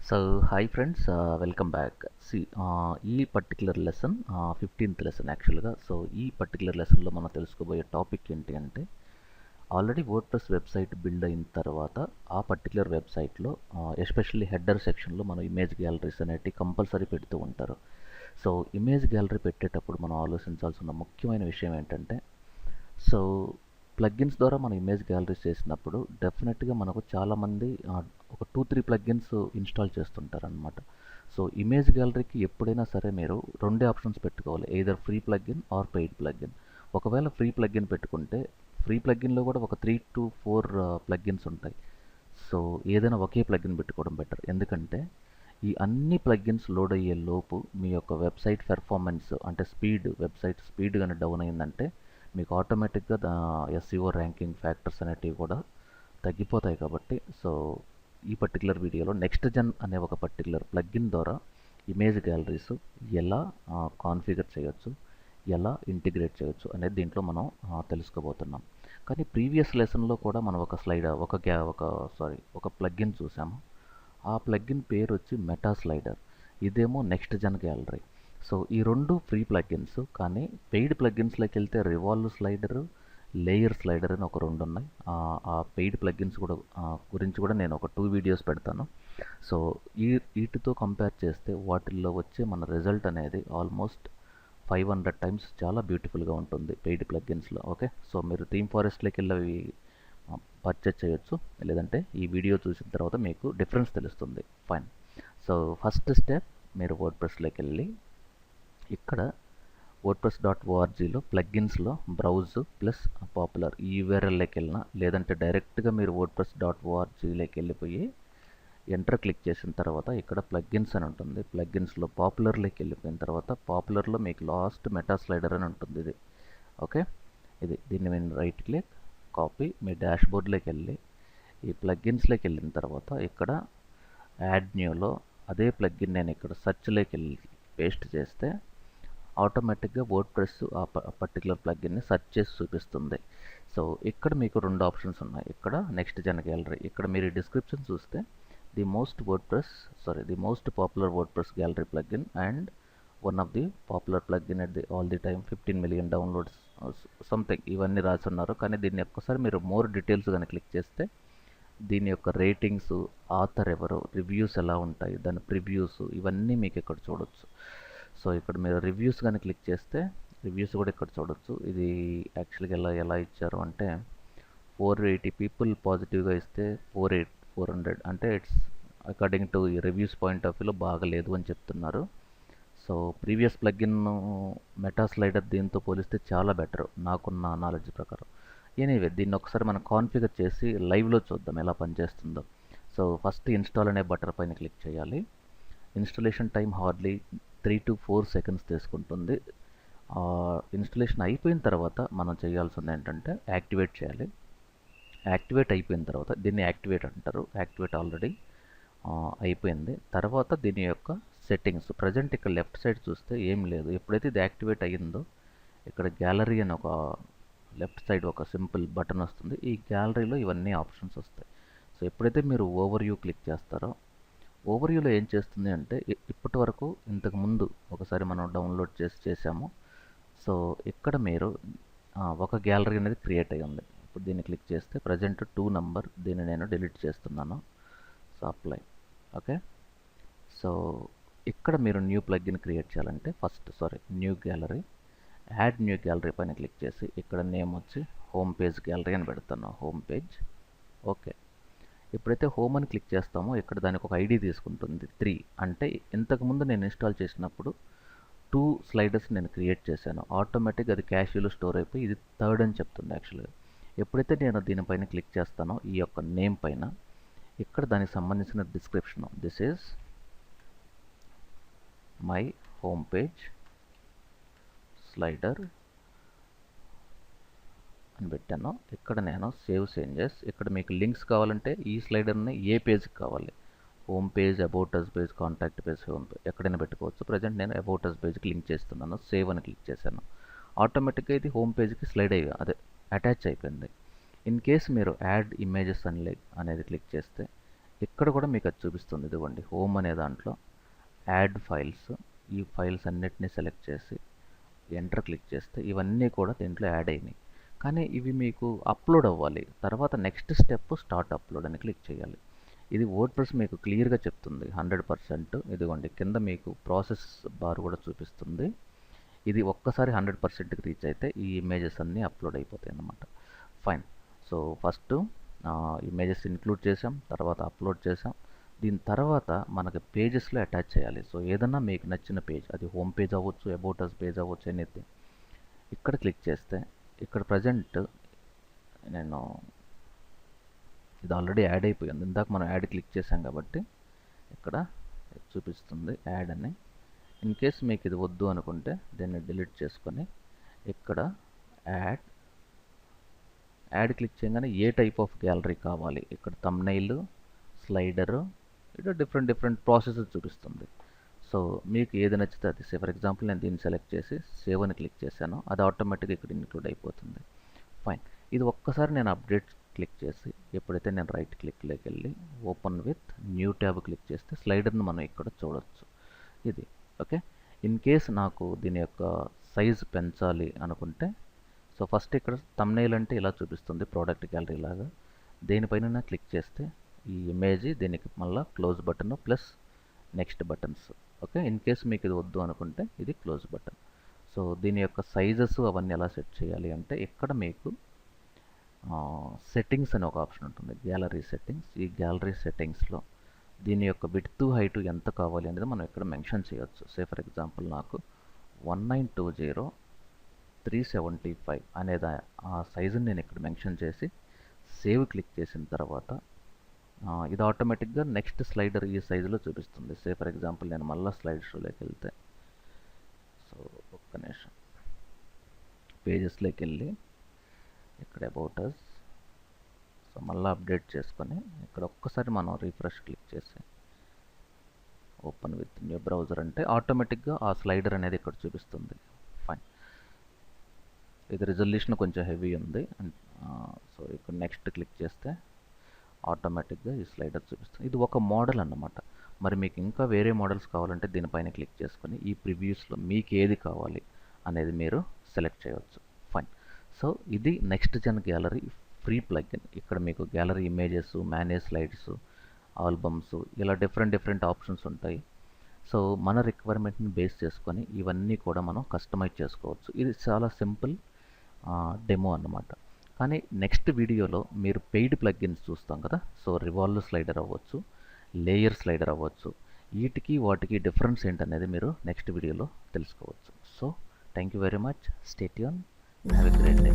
So, hi friends, welcome back. ఈ particular lesson 15th lesson యాక్చువల్గా. So ఈ particular లెసన్లో మనం తెలుసుకోబోయే టాపిక్ ఏంటి అంటే already word press website build అయిన తర్వాత ఆ పర్టికులర్ వెబ్సైట్లో ఎస్పెషల్లీ హెడర్ సెక్షన్లో మనం ఇమేజ్ గ్యాలరీస్ అనేవి కంపల్సరీ పెడుతూ ఉంటారు. సో ఇమేజ్ గ్యాలరీ పెట్టేటప్పుడు మనం ఆలోచించాల్సిన ముఖ్యమైన విషయం ఏంటంటే సో ప్లగ్గిన్స్ ద్వారా మనం ఇమేజ్ గ్యాలరీస్ చేసినప్పుడు డెఫినెట్గా మనకు చాలామంది ఒక 2-3 ప్లగ్గిన్స్ ఇన్స్టాల్ చేస్తుంటారు అనమాట. సో ఇమేజ్ గ్యాలరీకి ఎప్పుడైనా సరే మీరు రెండే ఆప్షన్స్ పెట్టుకోవాలి, either free plugin or paid plugin. ఒకవేళ ఫ్రీ ప్లగ్గిన్ పెట్టుకుంటే ఫ్రీ ప్లగ్గిన్లో కూడా ఒక 3-4 ప్లగ్గిన్స్ ఉంటాయి. సో ఏదైనా ఒకే ప్లగ్గిన్ పెట్టుకోవడం బెటర్, ఎందుకంటే ఈ అన్ని ప్లగ్గిన్స్ లోడ్ అయ్యే లోపు మీ యొక్క వెబ్సైట్ పెర్ఫార్మెన్స్ అంటే వెబ్సైట్ స్పీడ్ కానీ డౌన్ అయిందంటే మీకు ఆటోమేటిక్గా ఎస్ఈఓ ర్యాంకింగ్ ఫ్యాక్టర్స్ అనేటివి కూడా తగ్గిపోతాయి. కాబట్టి సో ఈ పర్టికులర్ వీడియోలో నెక్స్ట్ జెన్ అనే ఒక పర్టికులర్ ప్లగ్ఇన్ ద్వారా ఇమేజ్ గ్యాలరీస్ ఎలా కాన్ఫిగర్ చేయొచ్చు, ఎలా ఇంటిగ్రేట్ చేయొచ్చు అనేది దీంట్లో మనం తెలుసుకోబోతున్నాం. కానీ ప్రీవియస్ లెసన్లో కూడా మనం ఒక ప్లగ్ఇన్ చూసాము. ఆ ప్లగ్ఇన్ పేరు వచ్చి మెటా స్లైడర్. ఇదేమో నెక్స్ట్ జెన్ గ్యాలరీ. సో ఈ రెండు ఫ్రీ ప్లగ్గిన్స్, కానీ పెయిడ్ ప్లగ్గిన్స్లోకి వెళ్తే రివాల్వ్ స్లైడర్, లేయర్ స్లైడర్ అని ఒక రెండు ఉన్నాయి. ఆ పెయిడ్ ప్లగ్గిన్స్ కూడా గురించి కూడా నేను ఒక 2 వీడియోస్ పెడతాను. సో వీటితో కంపేర్ చేస్తే వాటిల్లో వచ్చే మన రిజల్ట్ అనేది ఆల్మోస్ట్ 500 టైమ్స్ చాలా బ్యూటిఫుల్గా ఉంటుంది పెయిడ్ ప్లగ్గిన్స్లో. ఓకే, సో మీరు థీమ్ ఫారెస్ట్లోకి వెళ్ళి అవి పర్చేజ్ చేయొచ్చు, లేదంటే ఈ వీడియో చూసిన తర్వాత మీకు డిఫరెన్స్ తెలుస్తుంది. ఫైన్. సో ఫస్ట్ స్టెప్, మీరు వర్డ్ ప్రెస్లోకి వెళ్ళి ఇక్కడ wordpress.orgలో ప్లగ్గిన్స్లో బ్రౌజ్ ప్లస్ పాపులర్ ఈ యూఆర్ఎల్లోకి వెళ్ళినా, లేదంటే డైరెక్ట్గా మీరు wordpress.orgలోకి వెళ్ళిపోయి ఎంటర్ క్లిక్ చేసిన తర్వాత ఇక్కడ ప్లగ్గిన్స్ అని ఉంటుంది. ప్లగ్గిన్స్లో పాపులర్లోకి వెళ్ళిపోయిన తర్వాత పాపులర్లో మీకు లాస్ట్ మెటా స్లైడర్ అని ఉంటుంది. ఇది ఓకే, దీన్ని నేను రైట్ క్లిక్ కాపీ మీ డాష్ బోర్డ్లోకి వెళ్ళి ఈ ప్లగ్గిన్స్లోకి వెళ్ళిన తర్వాత ఇక్కడ యాడ్ న్యూలో అదే ప్లగ్గిన్ నేను ఇక్కడ సెర్చ్లోకి వెళ్ళి పేస్ట్ చేస్తే ఆటోమేటిక్గా వర్డ్ ప్రెస్ ఆ పర్టికులర్ ప్లగ్గిన్ని సెర్చ్ చేసి చూపిస్తుంది. సో ఇక్కడ మీకు 2 ఆప్షన్స్ ఉన్నాయి. ఇక్కడ నెక్స్ట్ జెన్ గ్యాలరీ, ఇక్కడ మీరు డిస్క్రిప్షన్ చూస్తే the most popular word press gallery plugin and one of the popular plugin at the all the time 15 million downloads something ఇవన్నీ రాసి ఉన్నారు. కానీ దీన్ని ఒక్కసారి మీరు మోర్ డీటెయిల్స్ కానీ క్లిక్ చేస్తే దీని యొక్క రేటింగ్స్, ఆథర్ ఎవరు, రివ్యూస్ ఎలా ఉంటాయి, దాని ప్రివ్యూస్ ఇవన్నీ మీకు ఇక్కడ చూడొచ్చు. సో ఇక్కడ మీరు రివ్యూస్ కానీ క్లిక్ చేస్తే రివ్యూస్ కూడా ఇక్కడ చూడొచ్చు. ఇది యాక్చువల్గా ఎలా ఇచ్చారు అంటే 480 పీపుల్ పాజిటివ్గా ఇస్తే 400 అంటే ఇట్స్ అకార్డింగ్ టు ఈ రివ్యూస్ పాయింట్ ఆఫ్ వ్యూలో బాగలేదు అని చెప్తున్నారు. So previous plugin meta slider దీంతో పోలిస్తే చాలా బెటర్ నాకున్న నాలెడ్జ్ ప్రకారం. ఎనీవే దీన్ని ఒకసారి మనం కాన్ఫిగర్ చేసి లైవ్లో చూద్దాం ఎలా పనిచేస్తుందో. సో ఫస్ట్ ఇన్స్టాల్ అనే బటన్ పైన క్లిక్ చేయాలి. Installation time hardly 3 to 4 seconds తీసుకుంటుంది. ఇన్స్టాలేషన్ అయిపోయిన తర్వాత మనం చేయాల్సింది ఏంటంటే యాక్టివేట్ చేయాలి. యాక్టివేట్ అయిపోయిన తర్వాత దీన్ని యాక్టివేట్ అంటారు. యాక్టివేట్ ఆల్రెడీ అయిపోయింది. తర్వాత దీని యొక్క సెట్టింగ్స్ ప్రజెంట్ ఇక్కడ లెఫ్ట్ సైడ్ చూస్తే ఏం లేదు. ఎప్పుడైతే ఇది యాక్టివేట్ అయ్యిందో ఇక్కడ గ్యాలరీ అని ఒక లెఫ్ట్ సైడ్ ఒక సింపుల్ బటన్ వస్తుంది. ఈ గ్యాలరీలో ఇవన్నీ ఆప్షన్స్ వస్తాయి. సో ఎప్పుడైతే మీరు ఓవర్వ్యూ క్లిక్ చేస్తారో ఓవర్వ్యూలో ఏం చేస్తుంది అంటే ఇప్పటి వరకు ఇంతకుముందు ఒకసారి మనం డౌన్లోడ్ చేసాము. సో ఇక్కడ మీరు ఒక గ్యాలరీ అనేది క్రియేట్ అయ్యి ఉంది. ఇప్పుడు దీన్ని క్లిక్ చేస్తే ప్రజెంట్ 2 నంబర్, దీన్ని నేను డిలీట్ చేస్తున్నాను. So apply. ఓకే, సో ఇక్కడ మీరు న్యూ ప్లగ్ఇన్ క్రియేట్ చేయాలంటే new gallery, add new gallery పైన క్లిక్ చేసి ఇక్కడ నేమ్ వచ్చి హోమ్ పేజ్ గ్యాలరీ అని పెడతాను. Home page. ఓకే, ఎప్పుడైతే హోమ్ అని క్లిక్ చేస్తామో ఇక్కడ దానికి ఒక ఐడి తీసుకుంటుంది 3. అంటే ఇంతకుముందు నేను ఇన్స్టాల్ చేసినప్పుడు 2 స్లైడర్స్ నేను క్రియేట్ చేశాను. ఆటోమేటిక్గా అది క్యాష్యూలో స్టోర్ అయిపోయి ఇది 3rd అని చెప్తుంది యాక్చువల్గా. ఎప్పుడైతే నేను దీనిపైన క్లిక్ చేస్తానో ఈ యొక్క నేమ్ పైన ఇక్కడ దానికి సంబంధించిన description, this is my home page slider అని పెట్టాను. ఇక్కడ నేను సేవ్ చేంజెస్, ఇక్కడ మీకు లింక్స్ కావాలంటే ఈ స్లైడర్ని ఏ పేజ్కి కావాలి, home page, about us page, contact page, home page ఎక్కడైనా పెట్టుకోవచ్చు. ప్రజెంట్ నేను అబౌట్ అస్ పేజ్కి లింక్ చేస్తున్నాను. సేవ్ అని క్లిక్ చేశాను. ఆటోమేటిక్గా ఇది హోమ్ పేజ్కి స్లైడ్ అటాచ్ అయిపోయింది. ఇన్ కేస్ మీరు యాడ్ ఇమేజెస్ అనేది క్లిక్ చేస్తే ఇక్కడ కూడా మీకు అది చూపిస్తుంది. ఇదిగోండి హోమ్ అనే దాంట్లో యాడ్ ఫైల్స్, ఈ ఫైల్స్ అన్నిటినీ సెలెక్ట్ చేసి ఎంటర్ క్లిక్ చేస్తే ఇవన్నీ కూడా దీంట్లో యాడ్ అయినాయి. కానీ ఇవి మీకు అప్లోడ్ అవ్వాలి. తర్వాత నెక్స్ట్ స్టెప్ స్టార్ట్ అప్లోడ్ అని క్లిక్ చేయాలి. ఇది వర్డ్ప్రెస్ మీకు క్లియర్గా చెప్తుంది 100%. ఇదిగోండి కింద మీకు ప్రాసెస్ బార్ కూడా చూపిస్తుంది. ఇది ఒక్కసారి 100%కి రీచ్ అయితే ఈ ఇమేజెస్ అన్నీ అప్లోడ్ అయిపోతాయి అన్నమాట. Fine. So first images include చేసాం, తర్వాత అప్లోడ్ చేసాం. దీని తర్వాత మనకి పేజెస్లో అటాచ్ చేయాలి. సో ఏదన్నా మీకు నచ్చిన పేజ్, అది హోమ్ పేజ్ అవ్వచ్చు, అబౌట్ అస్ పేజ్ అవ్వచ్చు, ఎనీథింగ్. ఇక్కడ క్లిక్ చేస్తే ఇక్కడ ప్రజెంట్ నేను ఇది ఆల్రెడీ యాడ్ అయిపోయింది. ఇందాక మనం యాడ్ క్లిక్ చేసాం కాబట్టి ఇక్కడ చూపిస్తుంది యాడ్ అని. ఇన్ కేస్ మీకు ఇది వద్దు అనుకుంటే దీన్ని డిలీట్ చేసుకొని ఇక్కడ యాడ్ క్లిక్ చేయగానే ఏ టైప్ ఆఫ్ గ్యాలరీ కావాలి, ఇక్కడ థంబ్నెయిల్, స్లైడరు, ఇక్కడ డిఫరెంట్ ప్రాసెసెస్ చూపిస్తుంది. సో మీకు ఏది నచ్చితే అది. ఫర్ ఎగ్జాంపుల్ నేను దీన్ని సెలెక్ట్ చేసి సేవ్ అని క్లిక్ చేశాను, అది ఆటోమేటిక్గా ఇక్కడ ఇంక్లూడ్ అయిపోతుంది. ఫైన్. ఇది ఒక్కసారి నేను అప్డేట్ క్లిక్ చేసి ఎప్పుడైతే నేను రైట్ క్లిక్లోకి వెళ్ళి open with new tab click చేస్తే స్లైడర్ని మనం ఇక్కడ చూడవచ్చు. ఇది ఓకే. ఇన్ కేస్ నాకు దీని యొక్క సైజ్ పెంచాలి అనుకుంటే, సో ఫస్ట్ ఇక్కడ థంబ్నెయిల్ అంటే ఇలా చూపిస్తుంది, ప్రోడక్ట్ గ్యాలరీ లాగా. దేనిపైన క్లిక్ చేస్తే ఈ ఇమేజ్, దీనికి మళ్ళీ close button plus next buttons. Okay. In case మీకు ఇది వద్దు అనుకుంటే ఇది క్లోజ్ బటన్. సో దీని యొక్క సైజెస్ అవన్నీ ఎలా సెట్ చేయాలి అంటే ఇక్కడ మీకు సెట్టింగ్స్ అనే ఒక ఆప్షన్ ఉంటుంది, గ్యాలరీ సెట్టింగ్స్. ఈ గ్యాలరీ సెట్టింగ్స్లో దీని యొక్క విడ్త్ హైట్ ఎంత కావాలి అనేది మనం ఇక్కడ మెన్షన్ చేయొచ్చు. ఫర్ ఎగ్జాంపుల్ నాకు 1920x375 అనేది ఆ సైజుని నేను ఇక్కడ మెన్షన్ చేసి సేవ్ క్లిక్ చేసిన తర్వాత ఇది ఆటోమేటిక్గా నెక్స్ట్ స్లైడర్ ఈ సైజులో చూపిస్తుంది. ఫర్ ఎగ్జాంపుల్ నేను మళ్ళీ స్లైడ్ షోలోకి వెళ్తే, సో ఒక్క నిమిషం, పేజెస్లోకి వెళ్ళి ఇక్కడ అబౌట్ అస్, సో మళ్ళీ అప్డేట్ చేసుకొని ఇక్కడ ఒక్కసారి మనం రిఫ్రెష్ క్లిక్ చేసి ఓపెన్ విత్ న్యూ బ్రౌజర్ అంటే ఆటోమేటిక్గా ఆ స్లైడర్ అనేది ఇక్కడ చూపిస్తుంది. ఫైన్. ఇది రిజల్యూషన్ కొంచెం హెవీ ఉంది. సో ఇక్కడ నెక్స్ట్ క్లిక్ చేస్తే ఆటోమేటిక్గా ఈ స్లైడర్ చూపిస్తుంది. ఇది ఒక మోడల్ అన్నమాట. మరి మీకు ఇంకా వేరే మోడల్స్ కావాలంటే దీనిపైన క్లిక్ చేసుకొని ఈ ప్రివ్యూస్లో మీకు ఏది కావాలి అనేది మీరు సెలెక్ట్ చేయవచ్చు. ఫైన్. సో ఇది next gen gallery free plugin. ఇక్కడ మీకు gallery images, manage slides, albums, ఇలా డిఫరెంట్ ఆప్షన్స్ ఉంటాయి. సో మన రిక్వైర్మెంట్ని బేస్ చేసుకొని ఇవన్నీ కూడా మనం కస్టమైజ్ చేసుకోవచ్చు. ఇది చాలా సింపుల్ డెమో అన్నమాట. కానీ నెక్స్ట్ వీడియోలో మీరు పెయిడ్ ప్లగ్ఇన్స్ చూస్తాం కదా. సో రివాల్వ్ స్లైడర్ అవ్వచ్చు, లేయర్ స్లైడర్ అవ్వచ్చు, వీటికి వాటికి డిఫరెన్స్ ఏంటనేది మీరు నెక్స్ట్ వీడియోలో తెలుసుకోవచ్చు. So thank you very much. Stay tune. Have a great day.